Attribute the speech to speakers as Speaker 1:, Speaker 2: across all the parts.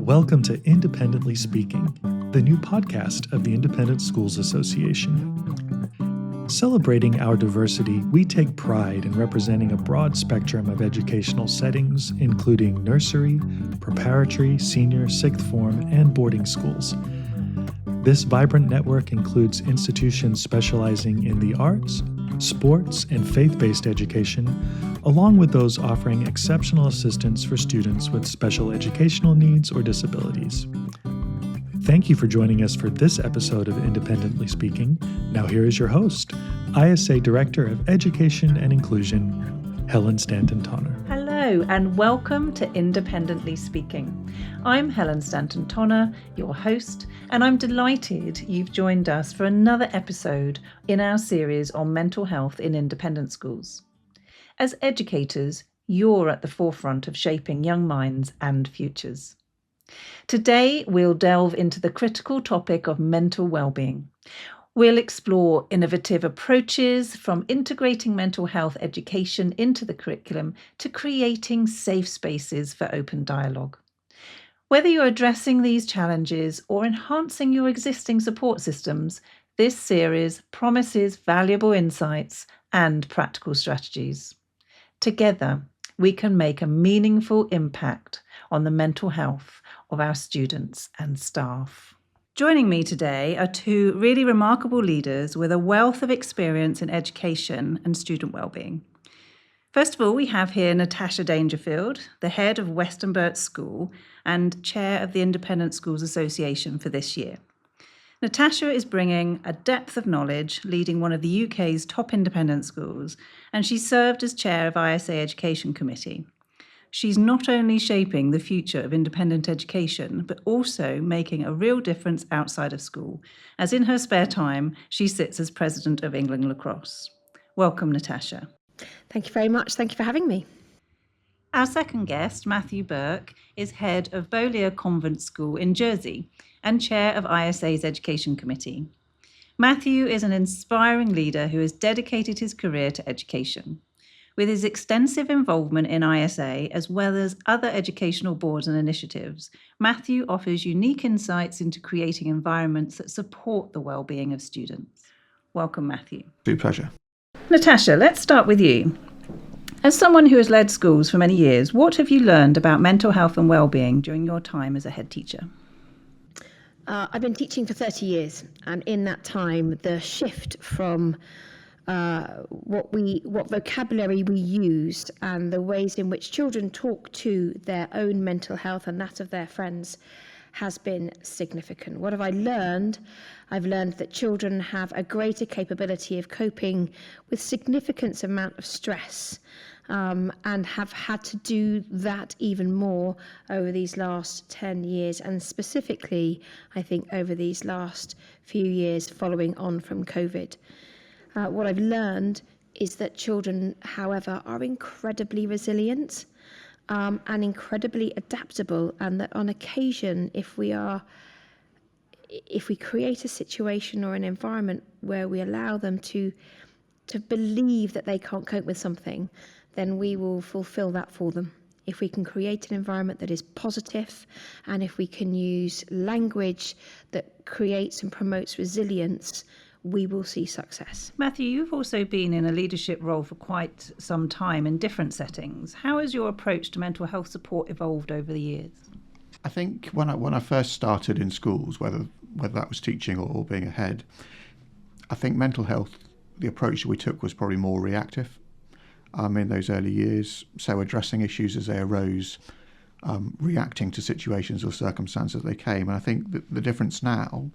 Speaker 1: Welcome to Independently Speaking, the new podcast of the Independent Schools Association. Celebrating our diversity, we take pride in representing a broad spectrum of educational settings, including nursery, preparatory, senior, sixth form, and boarding schools. This vibrant network includes institutions specializing in the arts, sports, and faith-based education, along with those offering exceptional assistance for students with special educational needs or disabilities. Thank you for joining us for this episode of Independently Speaking. Now here is your host, ISA Director of Education and Inclusion, Helen Stanton-Tonner.
Speaker 2: Hello and welcome to Independently Speaking. I'm Helen Stanton-Tonner, your host, and I'm delighted you've joined us for another episode in our series on mental health in independent schools. As educators, you're at the forefront of shaping young minds and futures. Today, we'll delve into the critical topic of mental well-being. We'll explore innovative approaches from integrating mental health education into the curriculum to creating safe spaces for open dialogue. Whether you're addressing these challenges or enhancing your existing support systems, this series promises valuable insights and practical strategies. Together, we can make a meaningful impact on the mental health of our students and staff. Joining me today are two really remarkable leaders with a wealth of experience in education and student wellbeing. First of all, we have here Natasha Dangerfield, the head of Westonbirt School and chair of the Independent Schools Association for this year. Natasha is bringing a depth of knowledge, leading one of the UK's top independent schools, and she served as chair of ISA Education Committee. She's not only shaping the future of independent education, but also making a real difference outside of school, as in her spare time, she sits as president of England Lacrosse. Welcome, Natasha.
Speaker 3: Thank you very much. Thank you for having me.
Speaker 2: Our second guest, Matthew Burke, is head of Beaulieu Convent School in Jersey and chair of ISA's Education Committee. Matthew is an inspiring leader who has dedicated his career to education. With his extensive involvement in ISA, as well as other educational boards and initiatives, Matthew offers unique insights into creating environments that support the well-being of students. Welcome, Matthew.
Speaker 4: It's a pleasure.
Speaker 2: Natasha, let's start with you. As someone who has led schools for many years, what have you learned about mental health and well-being during your time as a head teacher?
Speaker 3: I've been teaching for 30 years, and in that time, the shift from what vocabulary we use and the ways in which children talk to their own mental health and that of their friends has been significant. What have I learned? I've learned that children have a greater capability of coping with significant amount of stress and have had to do that even more over these last 10 years, and specifically, I think, over these last few years following on from COVID. What I've learned is that children, however, are incredibly resilient and incredibly adaptable, and that on occasion, if we create a situation or an environment where we allow them to believe that they can't cope with something, then we will fulfill that for them. If we can create an environment that is positive, and if we can use language that creates and promotes resilience, we will see success.
Speaker 2: Matthew, you've also been in a leadership role for quite some time in different settings. How has your approach to mental health support evolved over the years?
Speaker 4: I think when I first started in schools, whether that was teaching or being a head, I think mental health, the approach that we took was probably more reactive in those early years. So addressing issues as they arose, reacting to situations or circumstances as they came. And I think that the difference now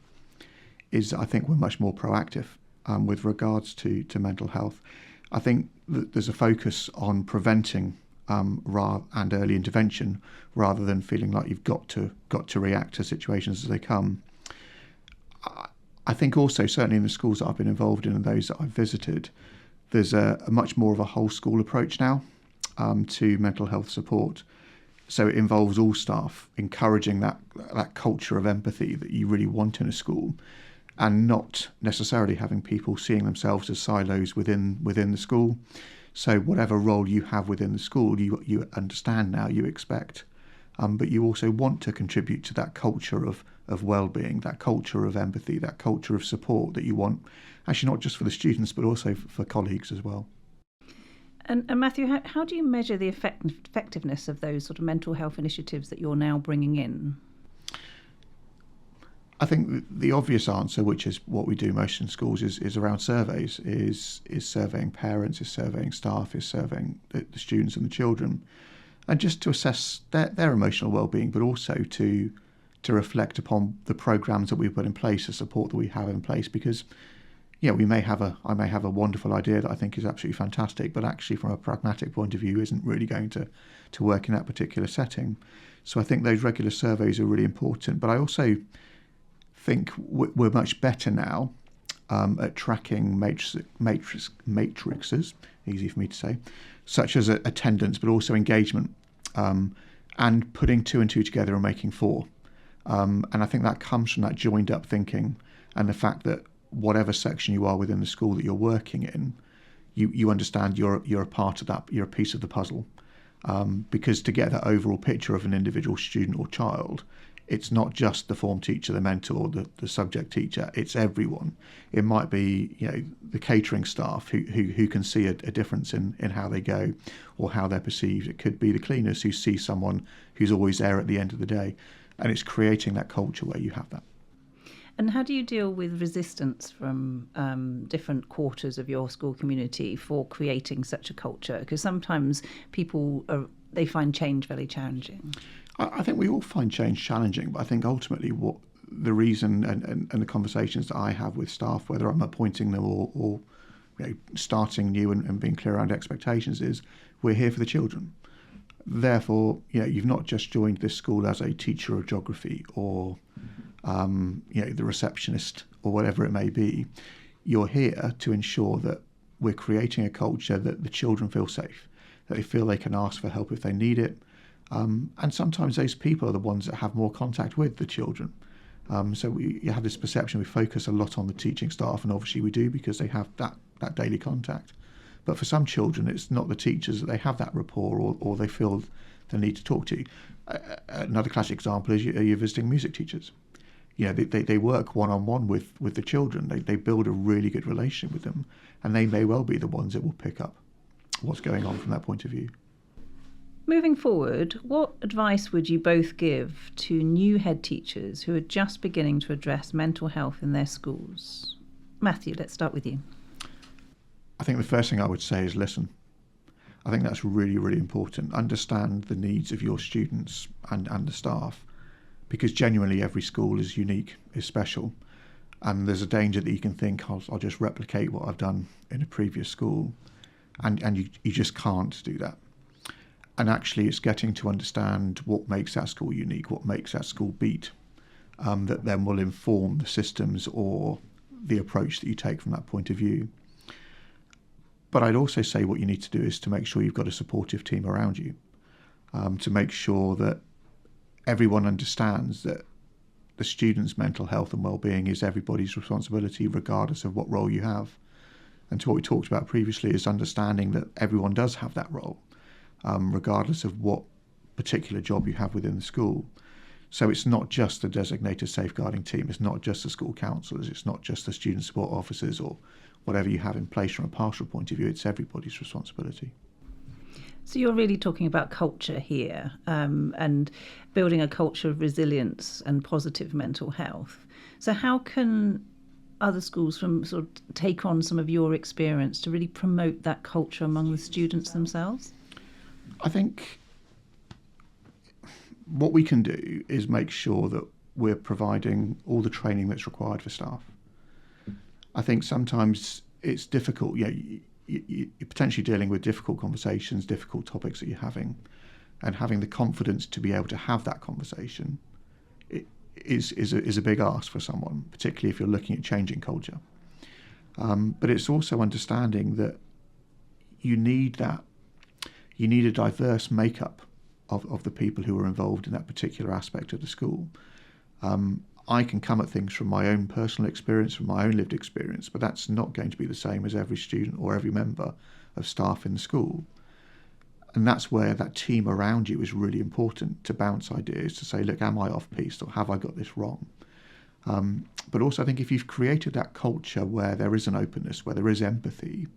Speaker 4: is I think we're much more proactive with regards to mental health. I think that there's a focus on preventing and early intervention rather than feeling like you've got to react to situations as they come. I think also, certainly in the schools that I've been involved in and those that I've visited, there's a much more of a whole school approach now to mental health support. So it involves all staff, encouraging that culture of empathy that you really want in a school, and not necessarily having people seeing themselves as silos within the school. So whatever role you have within the school, you understand now, you expect but you also want to contribute to that culture of well-being, that culture of empathy, that culture of support that you want, actually not just for the students, but also for colleagues as well.
Speaker 2: And Matthew, how do you measure the effectiveness of those sort of mental health initiatives that you're now bringing in?
Speaker 4: I think the obvious answer, which is what we do most in schools, is around surveys, is surveying parents, is surveying staff, is surveying the students and the children, and just to assess their emotional well-being, but also to reflect upon the programs that we've put in place, the support that we have in place, because I may have a wonderful idea that I think is absolutely fantastic, but actually from a pragmatic point of view isn't really going to work in that particular setting. So I think those regular surveys are really important. But I also think we're much better now at tracking matrices, easy for me to say, such as attendance, but also engagement, and putting 2 and 2 together and making 4. And I think that comes from that joined up thinking and the fact that whatever section you are within the school that you're working in, you understand you're a part of that, you're a piece of the puzzle. Because to get that overall picture of an individual student or child, it's not just the form teacher, the mentor, or the subject teacher, it's everyone. It might be the catering staff who can see a difference in how they go or how they're perceived. It could be the cleaners who see someone who's always there at the end of the day. And it's creating that culture where you have that.
Speaker 2: And how do you deal with resistance from different quarters of your school community for creating such a culture? Because sometimes people they find change very challenging.
Speaker 4: I think we all find change challenging, but I think ultimately what the reason and the conversations that I have with staff, whether I'm appointing them or starting new and being clear around expectations, is we're here for the children. Therefore, you've not just joined this school as a teacher of geography or the receptionist or whatever it may be. You're here to ensure that we're creating a culture that the children feel safe, that they feel they can ask for help if they need it. And sometimes those people are the ones that have more contact with the children. So you have this perception we focus a lot on the teaching staff, and obviously we do because they have that daily contact. But for some children, it's not the teachers that they have that rapport or they feel the need to talk to. Another classic example is you're visiting music teachers. They work one-on-one with the children. They build a really good relationship with them, and they may well be the ones that will pick up what's going on from that point of view.
Speaker 2: Moving forward, what advice would you both give to new head teachers who are just beginning to address mental health in their schools? Matthew, let's start with you.
Speaker 4: I think the first thing I would say is listen. I think that's really, really important. Understand the needs of your students and the staff, because genuinely every school is unique, is special, and there's a danger that you can think, I'll just replicate what I've done in a previous school, and you just can't do that. And actually it's getting to understand what makes that school unique, what makes that school beat, that then will inform the systems or the approach that you take from that point of view. But I'd also say what you need to do is to make sure you've got a supportive team around you, to make sure that everyone understands that the students' mental health and well-being is everybody's responsibility, regardless of what role you have. And to what we talked about previously is understanding that everyone does have that role, regardless of what particular job you have within the school. So it's not just the designated safeguarding team, it's not just the school counsellors, it's not just the student support officers or whatever you have in place from a pastoral point of view, it's everybody's responsibility.
Speaker 2: So you're really talking about culture here, and building a culture of resilience and positive mental health. So how can other schools sort of take on some of your experience to really promote that culture among the students themselves?
Speaker 4: I think what we can do is make sure that we're providing all the training that's required for staff. I think sometimes it's difficult, you're potentially dealing with difficult conversations, difficult topics that you're having, and having the confidence to be able to have that conversation is a big ask for someone, particularly if you're looking at changing culture. But it's also understanding that you need a diverse makeup of the people who are involved in that particular aspect of the school. I can come at things from my own personal experience, from my own lived experience, but that's not going to be the same as every student or every member of staff in the school. And that's where that team around you is really important, to bounce ideas, to say, look, am I off piece, or have I got this wrong? But also, I think if you've created that culture where there is an openness, where there is empathy,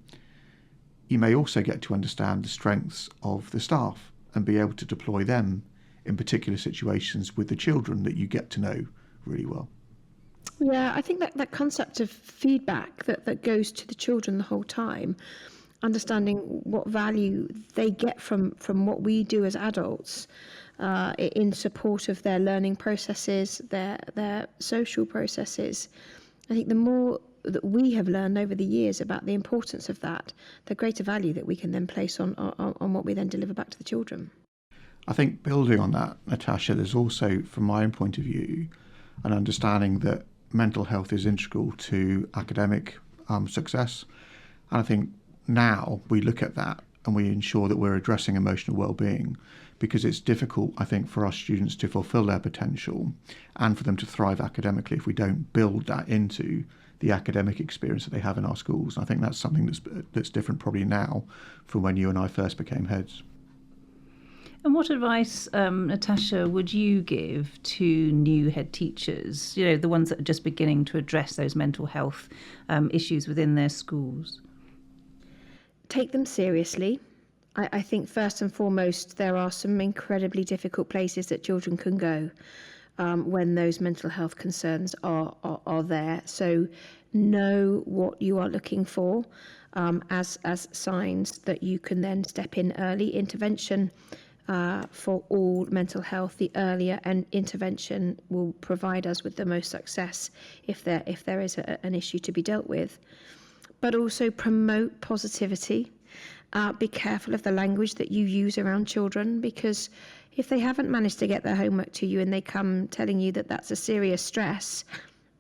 Speaker 4: you may also get to understand the strengths of the staff and be able to deploy them in particular situations with the children that you get to know really well.
Speaker 3: Yeah, I think that concept of feedback that goes to the children the whole time, understanding what value they get from what we do as adults in support of their learning processes, their social processes. I think the more that we have learned over the years about the importance of that, the greater value that we can then place on what we then deliver back to the children.
Speaker 4: I think building on that, Natasha, there's also, from my own point of view, an understanding that mental health is integral to academic success. And I think now we look at that and we ensure that we're addressing emotional well-being, because it's difficult, I think, for our students to fulfil their potential and for them to thrive academically if we don't build that into the academic experience that they have in our schools. And I think that's something that's different probably now from when you and I first became heads.
Speaker 2: And what advice, Natasha, would you give to new head teachers, the ones that are just beginning to address those mental health issues within their schools?
Speaker 3: Take them seriously. I think first and foremost, there are some incredibly difficult places that children can go when those mental health concerns are there. So know what you are looking for as signs that you can then step in early. Intervention for all mental health, the earlier an intervention will provide us with the most success if there is an issue to be dealt with. But also promote positivity. Be careful of the language that you use around children, because if they haven't managed to get their homework to you and they come telling you that that's a serious stress,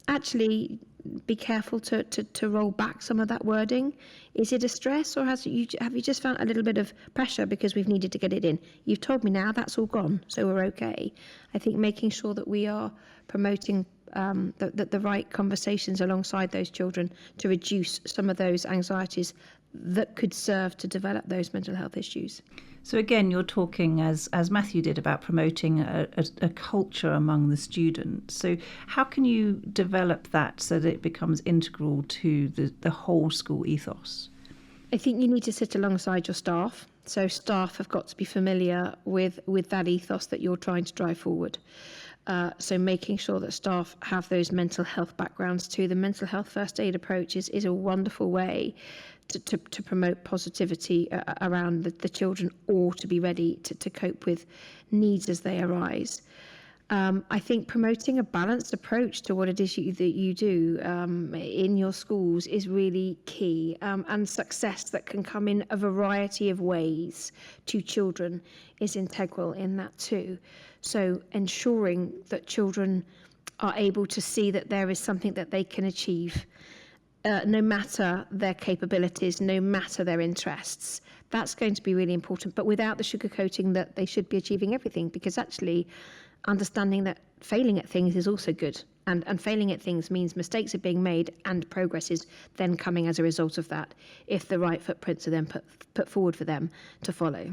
Speaker 3: actually be careful to roll back some of that wording. Is it a stress, or have you just found a little bit of pressure because we've needed to get it in? You've told me now, that's all gone, so we're okay. I think making sure that we are promoting the right conversations alongside those children to reduce some of those anxieties that could serve to develop those mental health issues.
Speaker 2: So again, you're talking, as Matthew did, about promoting a culture among the students. So how can you develop that so that it becomes integral to the whole school ethos?
Speaker 3: I think you need to sit alongside your staff. So staff have got to be familiar with that ethos that you're trying to drive forward. So making sure that staff have those mental health backgrounds too. The mental health first aid approach is a wonderful way to promote positivity around the children, or to be ready to cope with needs as they arise. I think promoting a balanced approach to what it is that you do in your schools is really key, and success that can come in a variety of ways to children is integral in that too. So ensuring that children are able to see that there is something that they can achieve, no matter their capabilities, no matter their interests. That's going to be really important, but without the sugarcoating that they should be achieving everything, because actually understanding that failing at things is also good, and failing at things means mistakes are being made and progress is then coming as a result of that, if the right footprints are then put forward for them to follow.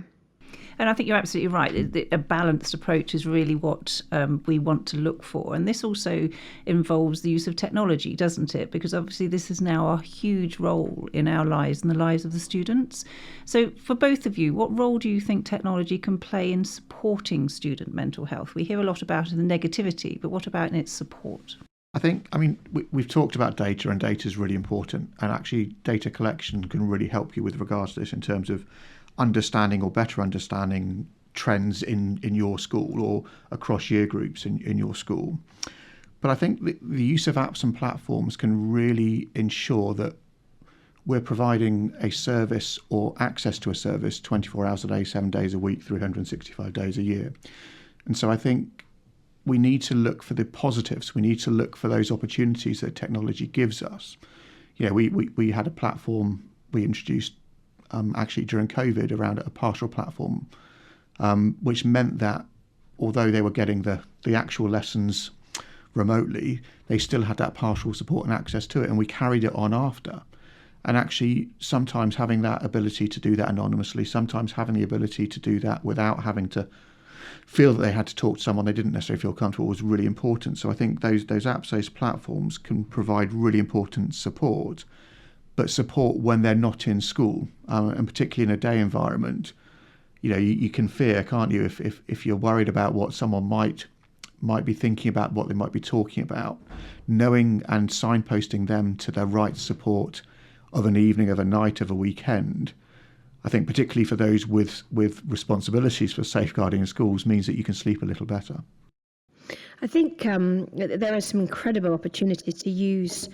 Speaker 2: And I think you're absolutely right. A balanced approach is really what we want to look for. And this also involves the use of technology, doesn't it? Because obviously this is now a huge role in our lives and the lives of the students. So for both of you, what role do you think technology can play in supporting student mental health? We hear a lot about the negativity, but what about in its support?
Speaker 4: We've talked about data, and data is really important. And actually data collection can really help you with regards to this in terms of understanding or better understanding trends in your school or across year groups in your school. But I think the use of apps and platforms can really ensure that we're providing a service or access to a service 24 hours a day, 7 days a week, 365 days a year. And so I think we need to look for the positives. We need to look for those opportunities that technology gives us. We had a platform we introduced actually during COVID around a partial platform, which meant that although they were getting the actual lessons remotely, they still had that partial support and access to it, and we carried it on after. And actually, sometimes having that ability to do that anonymously, sometimes having the ability to do that without having to feel that they had to talk to someone they didn't necessarily feel comfortable was really important. So I think those apps-based platforms can provide really important support, but support when they're not in school, and particularly in a day environment. You can fear, can't you, if you're worried about what someone might be thinking about, what they might be talking about, knowing and signposting them to the right support of an evening, of a night, of a weekend. I think particularly for those with responsibilities for safeguarding in schools means that you can sleep a little better.
Speaker 3: I think there are some incredible opportunities to use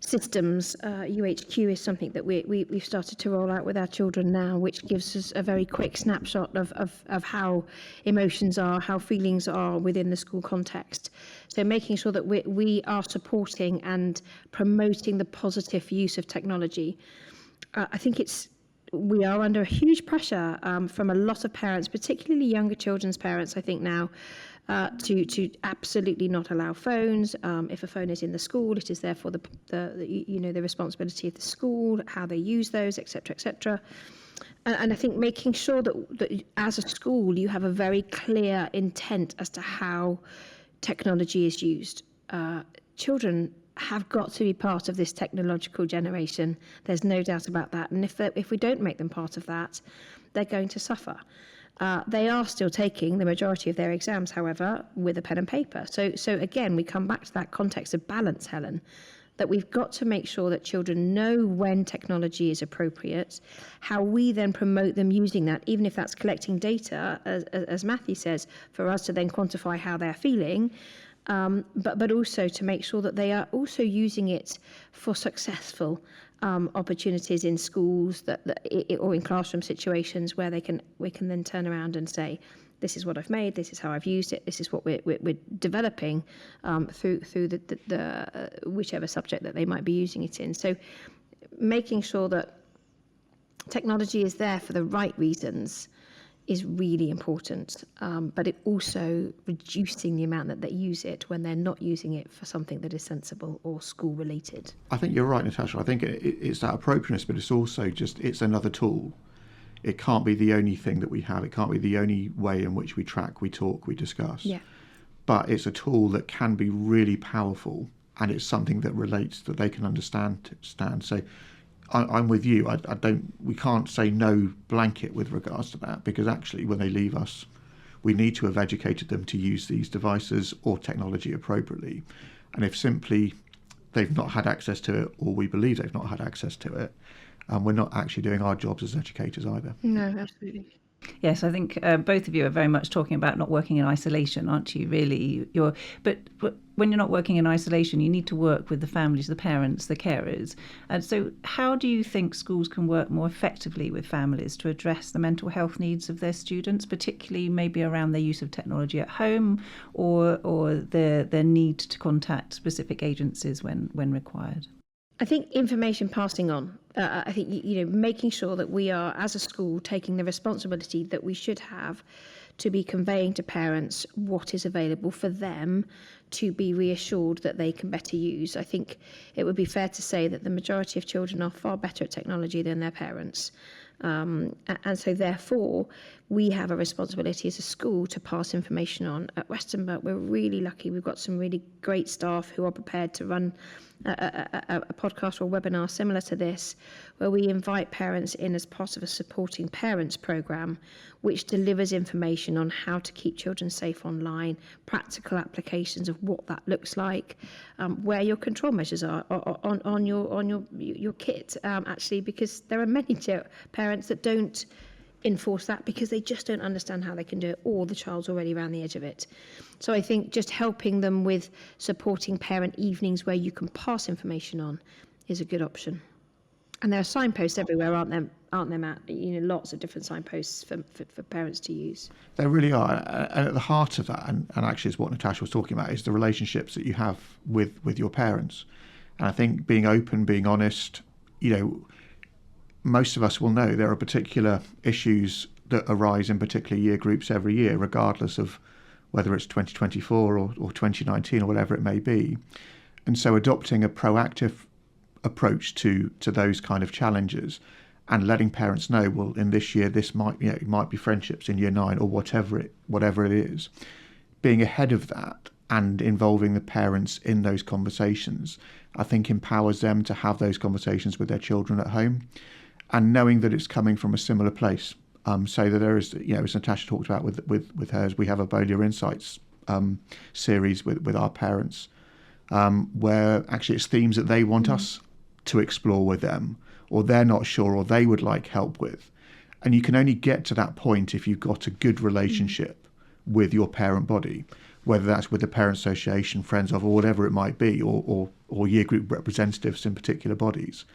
Speaker 3: systems. UHQ is something that we've started to roll out with our children now, which gives us a very quick snapshot of how emotions are, how feelings are within the school context. So making sure that we are supporting and promoting the positive use of technology. I think we are under a huge pressure from a lot of parents, particularly younger children's parents, I think now, to absolutely not allow phones. If a phone is in the school, it is therefore the responsibility of the school, how they use those, etc., etc. And I think making sure that as a school you have a very clear intent as to how technology is used. Children have got to be part of this technological generation. There's no doubt about that. And if we don't make them part of that, they're going to suffer. They are still taking the majority of their exams, however, with a pen and paper. So again, we come back to that context of balance, Helen, that we've got to make sure that children know when technology is appropriate, how we then promote them using that, even if that's collecting data, as Matthew says, for us to then quantify how they're feeling, but also to make sure that they are also using it for successful opportunities in schools or in classroom situations where we can then turn around and say, this is what I've made, this is how I've used it, this is what we're developing through the whichever subject that they might be using it in. So making sure that technology is there for the right reasons is really important, but it also reducing the amount that they use it when they're not using it for something that is sensible or school related.
Speaker 4: I think you're right, Natasha. I think it's that appropriateness, but it's also it's another tool. It can't be the only thing that we have. It can't be the only way in which we track, we talk, we discuss. Yeah. But it's a tool that can be really powerful, and it's something that relates, that they can understand. So I'm with you. We can't say no blanket with regards to that, because actually when they leave us, we need to have educated them to use these devices or technology appropriately. And if simply they've not had access to it, or we believe they've not had access to it, we're not actually doing our jobs as educators either.
Speaker 3: No, absolutely.
Speaker 2: Yes, I think both of you are very much talking about not working in isolation, aren't you, really? But when you're not working in isolation, you need to work with the families, the parents, the carers. And so how do you think schools can work more effectively with families to address the mental health needs of their students, particularly maybe around their use of technology at home or their need to contact specific agencies when required?
Speaker 3: I think information passing on. I think making sure that we are, as a school, taking the responsibility that we should have to be conveying to parents what is available for them to be reassured that they can better use. I think it would be fair to say that the majority of children are far better at technology than their parents. And so therefore we have a responsibility as a school to pass information on. At Westonbirt, we're really lucky. We've got some really great staff who are prepared to run a podcast or webinar similar to this, where we invite parents in as part of a supporting parents programme, which delivers information on how to keep children safe online, practical applications of what that looks like, where your control measures are on your kit, actually, because there are many parents that don't enforce that because they just don't understand how they can do it, or the child's already around the edge of it. So I think just helping them with supporting parent evenings where you can pass information on is a good option. And there are signposts everywhere, aren't there, Matt? Lots of different signposts for parents to use.
Speaker 4: There really are. And at the heart of that, and actually is what Natasha was talking about, is the relationships that you have with your parents. And I think being open, being honest, most of us will know there are particular issues that arise in particular year groups every year, regardless of whether it's 2024 or 2019 or whatever it may be. And so adopting a proactive approach to those kind of challenges, and letting parents know, well, in this year this might, it might be friendships in year 9 or whatever it is. Being ahead of that and involving the parents in those conversations, I think empowers them to have those conversations with their children at home, and knowing that it's coming from a similar place. So that there is, as Natasha talked about with hers, we have a Beaulieu Insights series with our parents, where actually it's themes that they want us to explore with them, or they're not sure, or they would like help with. And you can only get to that point if you've got a good relationship with your parent body, whether that's with the parent association, friends of, or whatever it might be, or year group representatives in particular bodies.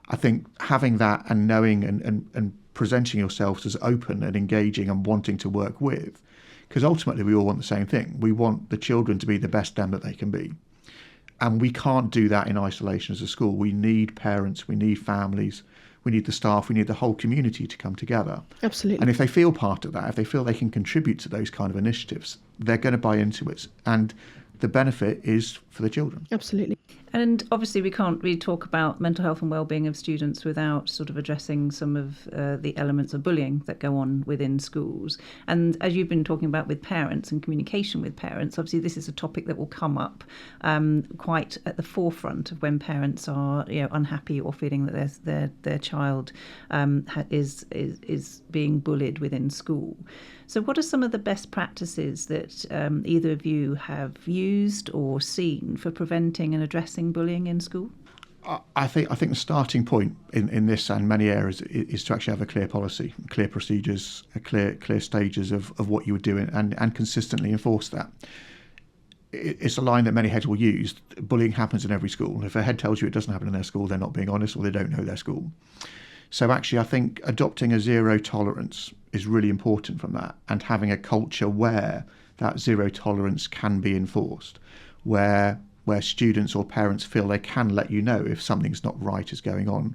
Speaker 4: I think having that and knowing and presenting yourselves as open and engaging and wanting to work with, because ultimately we all want the same thing. We want the children to be the best them that they can be. And we can't do that in isolation as a school. We need parents, we need families, we need the staff, we need the whole community to come together.
Speaker 3: Absolutely.
Speaker 4: And if they feel part of that, if they feel they can contribute to those kind of initiatives, they're going to buy into it. And the benefit is for the children.
Speaker 3: Absolutely.
Speaker 2: And obviously we can't really talk about mental health and well-being of students without sort of addressing some of the elements of bullying that go on within schools. And as you've been talking about with parents and communication with parents, obviously this is a topic that will come up quite at the forefront of when parents are unhappy or feeling that their child is being bullied within school. So what are some of the best practices that either of you have used or seen for preventing and addressing bullying in school?
Speaker 4: I think the starting point in this and many areas is to actually have a clear policy, clear procedures, clear stages of what you would do and consistently enforce that. It's a line that many heads will use. Bullying happens in every school. If a head tells you it doesn't happen in their school, they're not being honest, or they don't know their school. So actually, I think adopting a zero tolerance is really important from that, and having a culture where that zero tolerance can be enforced, where students or parents feel they can let you know if something's not right is going on,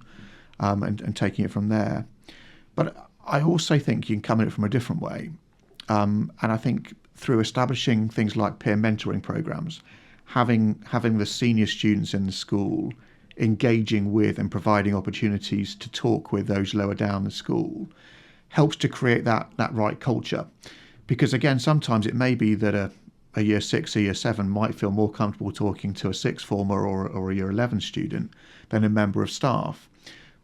Speaker 4: and taking it from there. But I also think you can come at it from a different way, and I think through establishing things like peer mentoring programs, having the senior students in the school engaging with and providing opportunities to talk with those lower down the school helps to create that right culture. Because again, sometimes it may be that a year 6 or year 7 might feel more comfortable talking to a sixth former or a year 11 student than a member of staff.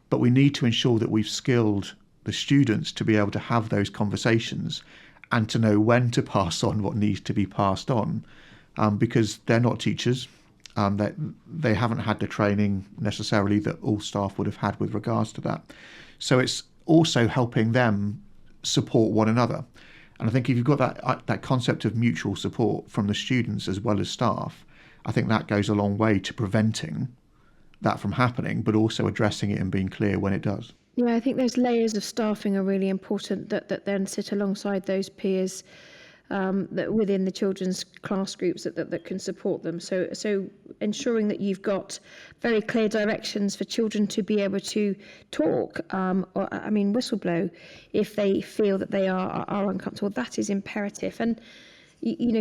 Speaker 4: But we need to ensure that we've skilled the students to be able to have those conversations and to know when to pass on what needs to be passed on, because they're not teachers. They haven't had the training necessarily that all staff would have had with regards to that. So it's also helping them support one another. And I think if you've got that concept of mutual support from the students as well as staff, I think that goes a long way to preventing that from happening, but also addressing it and being clear when it does.
Speaker 3: Yeah, I think those layers of staffing are really important that then sit alongside those peers that within the children's class groups that can support them. So ensuring that you've got very clear directions for children to be able to talk, whistleblow if they feel that they are uncomfortable. That is imperative. And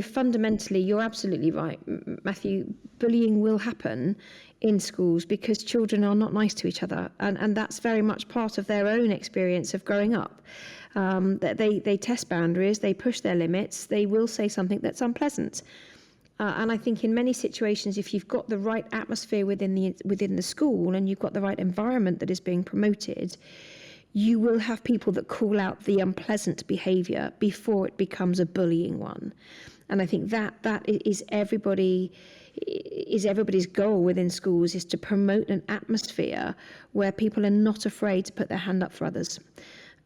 Speaker 3: fundamentally, you're absolutely right, Matthew. Bullying will happen in schools because children are not nice to each other, and that's very much part of their own experience of growing up. That they test boundaries, they push their limits, they will say something that's unpleasant. And I think in many situations, if you've got the right atmosphere within the school and you've got the right environment that is being promoted, you will have people that call out the unpleasant behaviour before it becomes a bullying one. And I think that is everybody's goal within schools, is to promote an atmosphere where people are not afraid to put their hand up for others.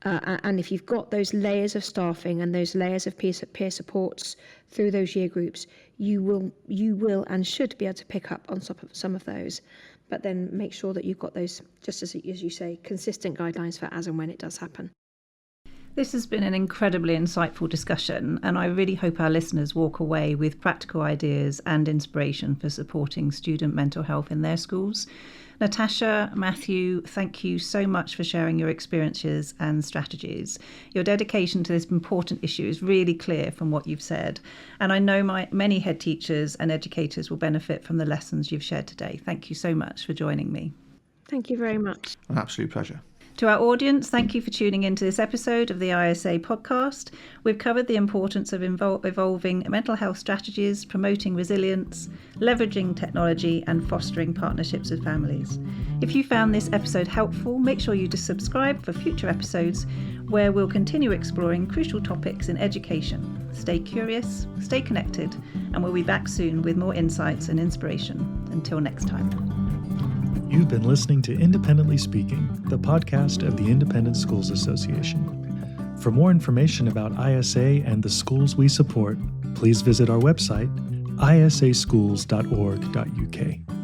Speaker 3: And if you've got those layers of staffing and those layers of peer supports through those year groups, you will and should be able to pick up on some of those. But then make sure that you've got those, just as you say, consistent guidelines for as and when it does happen.
Speaker 2: This has been an incredibly insightful discussion, and I really hope our listeners walk away with practical ideas and inspiration for supporting student mental health in their schools. Natasha, Matthew, thank you so much for sharing your experiences and strategies. Your dedication to this important issue is really clear from what you've said, and I know many head teachers and educators will benefit from the lessons you've shared today. Thank you so much for joining me.
Speaker 3: Thank you very much.
Speaker 4: An absolute pleasure.
Speaker 2: To our audience, thank you for tuning into this episode of the ISA podcast. We've covered the importance of evolving mental health strategies, promoting resilience, leveraging technology, and fostering partnerships with families. If you found this episode helpful, make sure you subscribe for future episodes where we'll continue exploring crucial topics in education. Stay curious, stay connected, and we'll be back soon with more insights and inspiration. Until next time.
Speaker 1: You've been listening to Independently Speaking, the podcast of the Independent Schools Association. For more information about ISA and the schools we support, please visit our website, isaschools.org.uk.